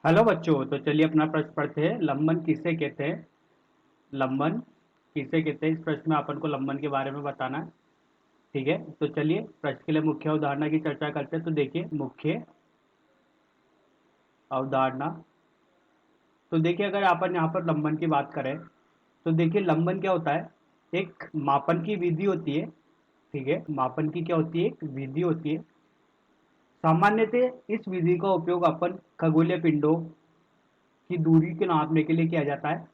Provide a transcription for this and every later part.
Hello बच्चों, तो चलिए अपना प्रश्न पढ़ते हैं। लंबन किसे कहते हैं? लंबन किसे कहते हैं? इस प्रश्न में अपन को लंबन के बारे में बताना है। ठीक है, तो चलिए प्रश्न के लिए मुख्य अवधारणा की चर्चा करते हैं। तो देखिए, मुख्य अवधारणा। तो देखिए, अगर अपन यहाँ पर लंबन की बात करें तो देखिए लंबन क्या होता है। एक मापन की विधि होती है। ठीक है, मापन की क्या होती है? एक विधि होती है। सामान्यतः इस विधि का उपयोग अपन खगोलीय पिंडों की दूरी को नापने के लिए किया जाता है।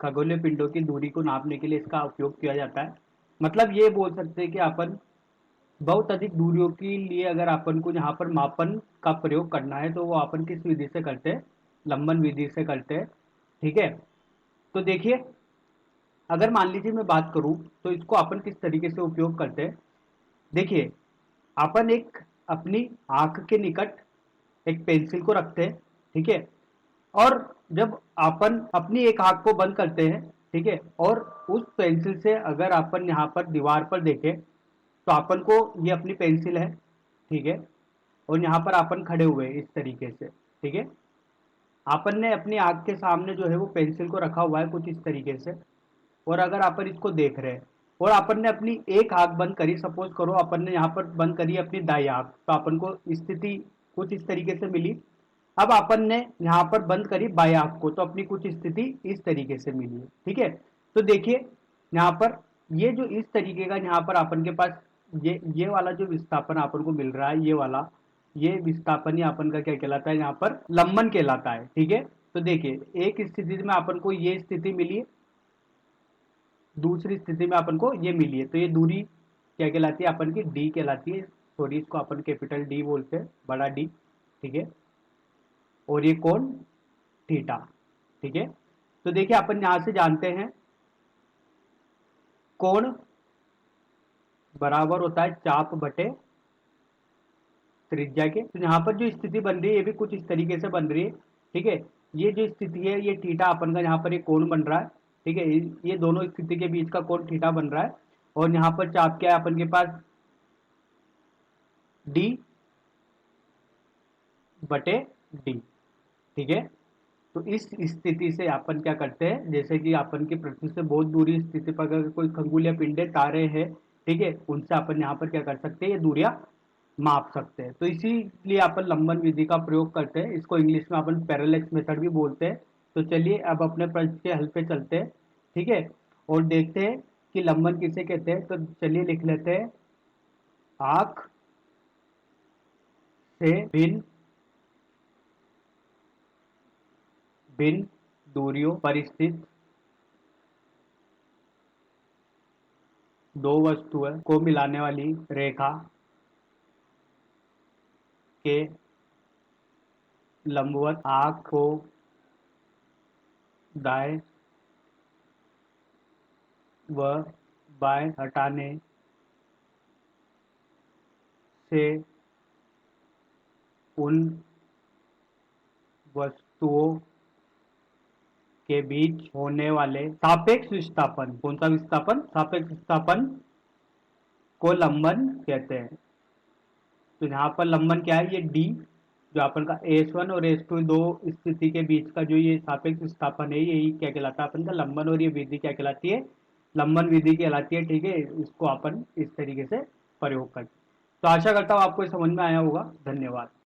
खगोलीय पिंडों की दूरी को नापने के लिए इसका उपयोग किया जाता है। मतलब ये बोल सकते हैं कि अपन बहुत अधिक दूरियों के लिए अगर अपन को यहाँ पर मापन का प्रयोग करना है तो वो अपन किस विधि से करते हैं? लंबन विधि से करते हैं। ठीक है, तो देखिए, अगर मान लीजिए मैं बात करूं तो इसको अपन किस तरीके से उपयोग करते हैं। देखिए, अपन एक अपनी आंख के निकट एक पेंसिल को रखते हैं। ठीक है, और जब अपन अपनी एक आंख को बंद करते हैं, ठीक है, और उस पेंसिल से अगर अपन यहाँ पर दीवार पर देखें तो अपन को ये अपनी पेंसिल है। ठीक है, और यहाँ पर अपन खड़े हुए हैं इस तरीके से। ठीक है, अपन ने अपनी आंख के सामने जो है वो पेंसिल को रखा हुआ है कुछ इस तरीके से। और अगर अपन इसको देख रहे हैं और अपन ने अपनी एक आंख बंद करी, सपोज करो अपन ने यहाँ पर बंद करी अपनी दाई आंख, तो अपन को स्थिति कुछ इस तरीके से मिली। अब अपन ने यहाँ पर बंद करी बाई आंख को, तो अपनी कुछ स्थिति इस तरीके से मिली है। ठीक है, तो देखिए यहाँ पर ये जो इस तरीके का यहाँ पर अपन के पास ये वाला जो विस्थापन अपन को मिल रहा है, ये वाला ये विस्थापन ही अपन का क्या कहलाता है? यहाँ पर लंबन कहलाता है। ठीक है, तो देखिए एक स्थिति में अपन को ये स्थिति मिली है, दूसरी स्थिति में अपन को ये मिली है, तो ये दूरी क्या कहलाती है? अपन की डी कहलाती है। सॉरी, इसको अपन कैपिटल डी बोलते हैं, बड़ा डी। ठीक है, और ये कोण थीटा। ठीक है, तो देखिए अपन यहां से जानते हैं कोण बराबर होता है चाप बटे त्रिज्या के। तो यहाँ पर जो स्थिति बन रही है ये भी कुछ इस तरीके से बन रही है। ठीक है, ये जो स्थिति है ये थीटा अपन का यहाँ पर एक कोण बन रहा है। ठीक है, ये दोनों स्थिति के बीच का कोण थीटा बन रहा है। और यहाँ पर चाप क्या है अपन के पास? डी बटे डी। ठीक है, तो इस स्थिति से अपन क्या करते हैं, जैसे कि अपन की पृथ्वी से बहुत दूरी स्थिति पर अगर कोई खगोल या पिंडे तारे हैं, ठीक है, उनसे अपन यहाँ पर क्या कर सकते हैं? ये दूरियां माप सकते हैं। तो इसीलिए अपन लंबन विधि का प्रयोग करते हैं। इसको इंग्लिश में अपन पैरेलैक्स मेथड भी बोलते हैं। तो चलिए अब अपने प्रश्न के हल पे चलते हैं। ठीक है, और देखते हैं कि लंबन किसे कहते हैं। तो चलिए लिख लेते हैं, आंख से भिन्न भिन्न दूरियों पर स्थित दो वस्तुओं को मिलाने वाली रेखा के लंबवत आंख को दाएं व बाएं हटाने से उन वस्तुओं के बीच होने वाले सापेक्ष विस्थापन, कौन सा विस्थापन? सापेक्ष विस्थापन को लंबन कहते हैं। तो यहाँ पर लंबन क्या है? ये डी, जो अपन का S1 और S2 दो स्थिति के बीच का जो ये सापेक्ष विस्थापन है, यही क्या कहलाता है? अपन का लंबन। और ये विधि क्या कहलाती है? लंबन विधि कहलाती है। ठीक है, इसको अपन इस तरीके से प्रयोग करते हैं। तो आशा करता हूँ आपको समझ में आया होगा। धन्यवाद।